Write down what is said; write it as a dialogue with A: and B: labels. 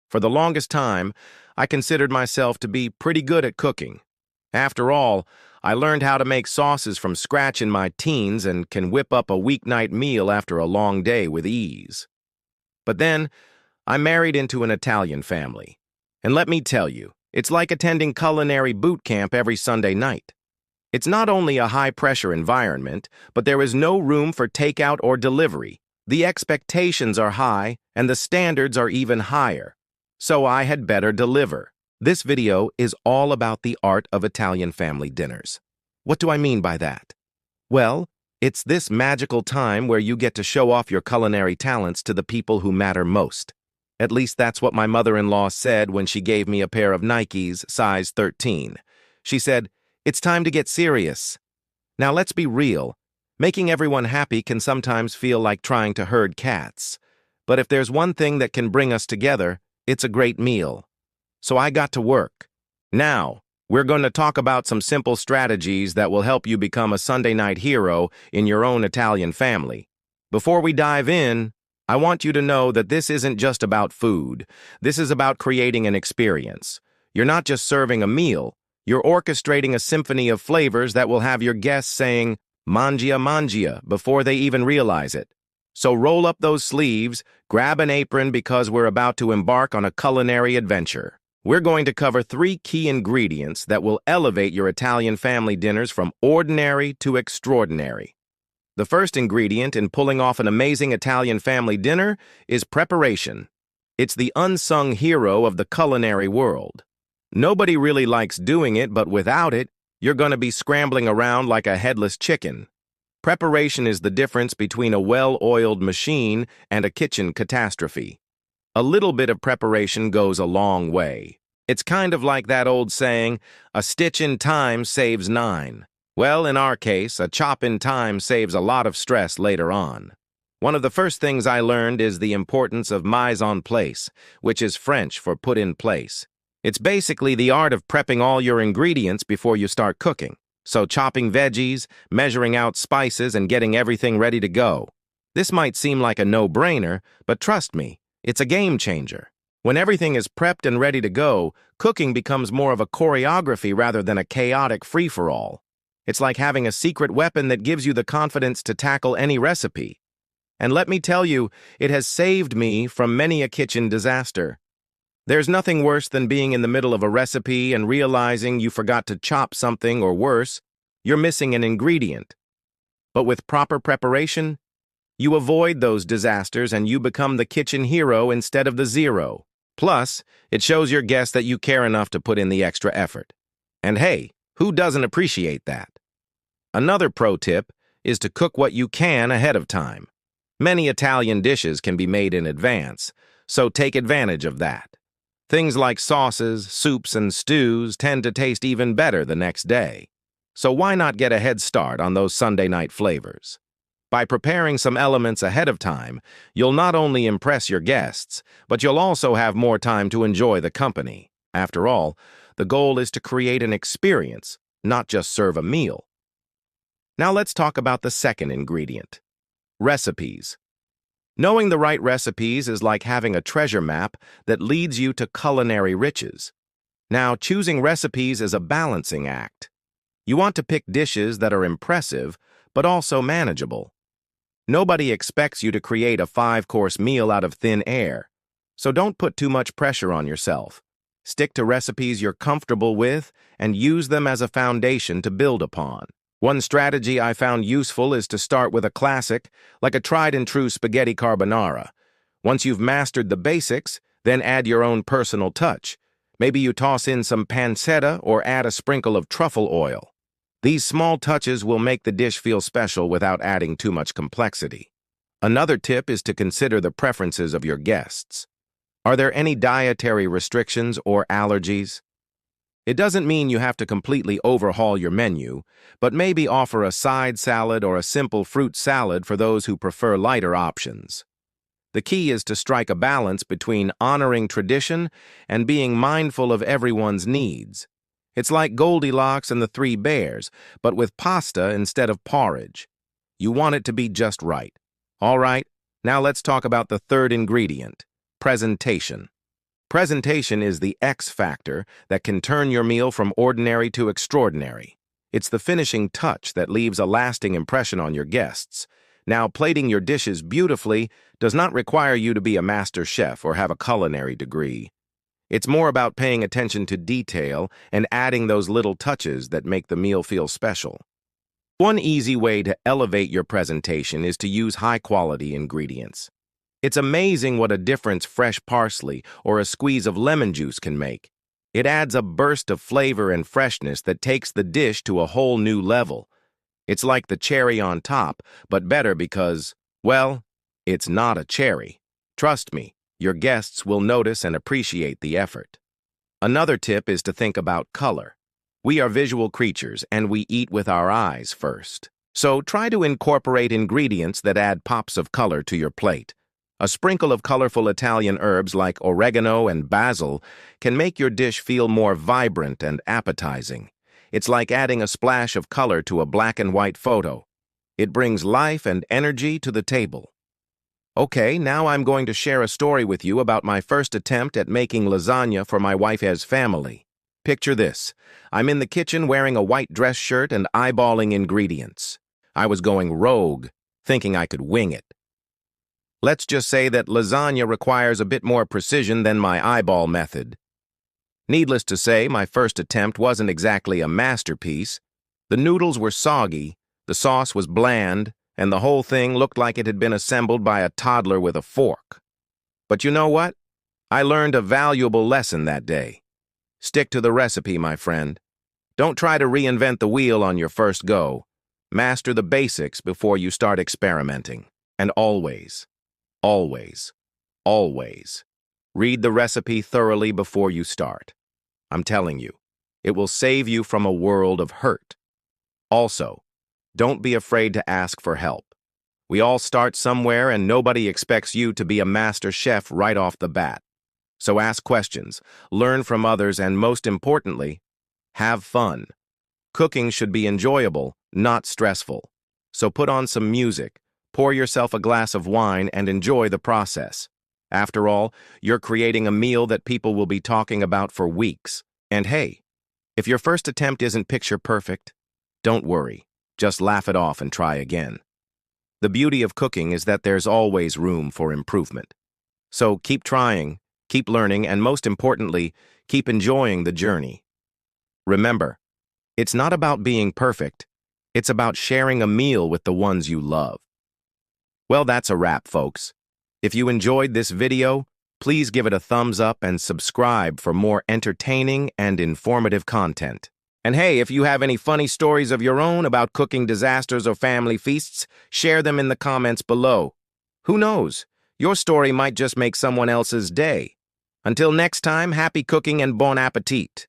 A: For the longest time, I considered myself to be pretty good at cooking. After all, I learned how to make sauces from scratch in my teens and can whip up a weeknight meal after a long day with ease. But then, I married into an Italian family. And let me tell you, it's like attending culinary boot camp every Sunday night. It's not only a high-pressure environment, but there is no room for takeout or delivery. The expectations are high, and the standards are even higher. So I had better deliver. This video is all about the art of Italian family dinners. What do I mean by that? Well, it's this magical time where you get to show off your culinary talents to the people who matter most. At least that's what my mother-in-law said when she gave me a pair of Nikes size 13. She said, "It's time to get serious." Now let's be real. Making everyone happy can sometimes feel like trying to herd cats. But if there's one thing that can bring us together, it's a great meal. So I got to work. Now, we're going to talk about some simple strategies that will help you become a Sunday night hero in your own Italian family. Before we dive in, I want you to know that this isn't just about food. This is about creating an experience. You're not just serving a meal. You're orchestrating a symphony of flavors that will have your guests saying, "Mangia, mangia," before they even realize it. So roll up those sleeves, grab an apron because we're about to embark on a culinary adventure. We're going to cover 3 key ingredients that will elevate your Italian family dinners from ordinary to extraordinary. The first ingredient in pulling off an amazing Italian family dinner is preparation. It's the unsung hero of the culinary world. Nobody really likes doing it, but without it, you're going to be scrambling around like a headless chicken. Preparation is the difference between a well-oiled machine and a kitchen catastrophe. A little bit of preparation goes a long way. It's kind of like that old saying, "A stitch in time saves 9." Well, in our case, a chop in time saves a lot of stress later on. One of the first things I learned is the importance of mise en place, which is French for put in place. It's basically the art of prepping all your ingredients before you start cooking. So chopping veggies, measuring out spices, and getting everything ready to go. This might seem like a no-brainer, but trust me, it's a game changer. When everything is prepped and ready to go, cooking becomes more of a choreography rather than a chaotic free-for-all. It's like having a secret weapon that gives you the confidence to tackle any recipe. And let me tell you, it has saved me from many a kitchen disaster. There's nothing worse than being in the middle of a recipe and realizing you forgot to chop something, or worse, you're missing an ingredient. But with proper preparation, you avoid those disasters and you become the kitchen hero instead of the zero. Plus, it shows your guests that you care enough to put in the extra effort. And hey, who doesn't appreciate that? Another pro tip is to cook what you can ahead of time. Many Italian dishes can be made in advance, so take advantage of that. Things like sauces, soups, and stews tend to taste even better the next day. So why not get a head start on those Sunday night flavors? By preparing some elements ahead of time, you'll not only impress your guests, but you'll also have more time to enjoy the company. After all, the goal is to create an experience, not just serve a meal. Now let's talk about the second ingredient: recipes. Knowing the right recipes is like having a treasure map that leads you to culinary riches. Now, choosing recipes is a balancing act. You want to pick dishes that are impressive, but also manageable. Nobody expects you to create a 5-course meal out of thin air, so don't put too much pressure on yourself. Stick to recipes you're comfortable with and use them as a foundation to build upon. One strategy I found useful is to start with a classic, like a tried-and-true spaghetti carbonara. Once you've mastered the basics, then add your own personal touch. Maybe you toss in some pancetta or add a sprinkle of truffle oil. These small touches will make the dish feel special without adding too much complexity. Another tip is to consider the preferences of your guests. Are there any dietary restrictions or allergies? It doesn't mean you have to completely overhaul your menu, but maybe offer a side salad or a simple fruit salad for those who prefer lighter options. The key is to strike a balance between honoring tradition and being mindful of everyone's needs. It's like Goldilocks and the Three Bears, but with pasta instead of porridge. You want it to be just right. All right, now let's talk about the third ingredient: presentation. Presentation is the X factor that can turn your meal from ordinary to extraordinary. It's the finishing touch that leaves a lasting impression on your guests. Now, plating your dishes beautifully does not require you to be a master chef or have a culinary degree. It's more about paying attention to detail and adding those little touches that make the meal feel special. One easy way to elevate your presentation is to use high-quality ingredients. It's amazing what a difference fresh parsley or a squeeze of lemon juice can make. It adds a burst of flavor and freshness that takes the dish to a whole new level. It's like the cherry on top, but better because, well, it's not a cherry. Trust me, your guests will notice and appreciate the effort. Another tip is to think about color. We are visual creatures, and we eat with our eyes first. So try to incorporate ingredients that add pops of color to your plate. A sprinkle of colorful Italian herbs like oregano and basil can make your dish feel more vibrant and appetizing. It's like adding a splash of color to a black and white photo. It brings life and energy to the table. Okay, now I'm going to share a story with you about my first attempt at making lasagna for my wife's family. Picture this. I'm in the kitchen wearing a white dress shirt and eyeballing ingredients. I was going rogue, thinking I could wing it. Let's just say that lasagna requires a bit more precision than my eyeball method. Needless to say, my first attempt wasn't exactly a masterpiece. The noodles were soggy, the sauce was bland, and the whole thing looked like it had been assembled by a toddler with a fork. But you know what? I learned a valuable lesson that day. Stick to the recipe, my friend. Don't try to reinvent the wheel on your first go. Master the basics before you start experimenting. And always, always, always, read the recipe thoroughly before you start. I'm telling you, it will save you from a world of hurt. Also, don't be afraid to ask for help. We all start somewhere and nobody expects you to be a master chef right off the bat. So ask questions, learn from others, and most importantly, have fun. Cooking should be enjoyable, not stressful. So put on some music, pour yourself a glass of wine, and enjoy the process. After all, you're creating a meal that people will be talking about for weeks. And hey, if your first attempt isn't picture perfect, don't worry. Just laugh it off and try again. The beauty of cooking is that there's always room for improvement. So keep trying, keep learning, and most importantly, keep enjoying the journey. Remember, it's not about being perfect. It's about sharing a meal with the ones you love. Well, that's a wrap, folks. If you enjoyed this video, please give it a thumbs up and subscribe for more entertaining and informative content. And hey, if you have any funny stories of your own about cooking disasters or family feasts, share them in the comments below. Who knows? Your story might just make someone else's day. Until next time, happy cooking and bon appetit.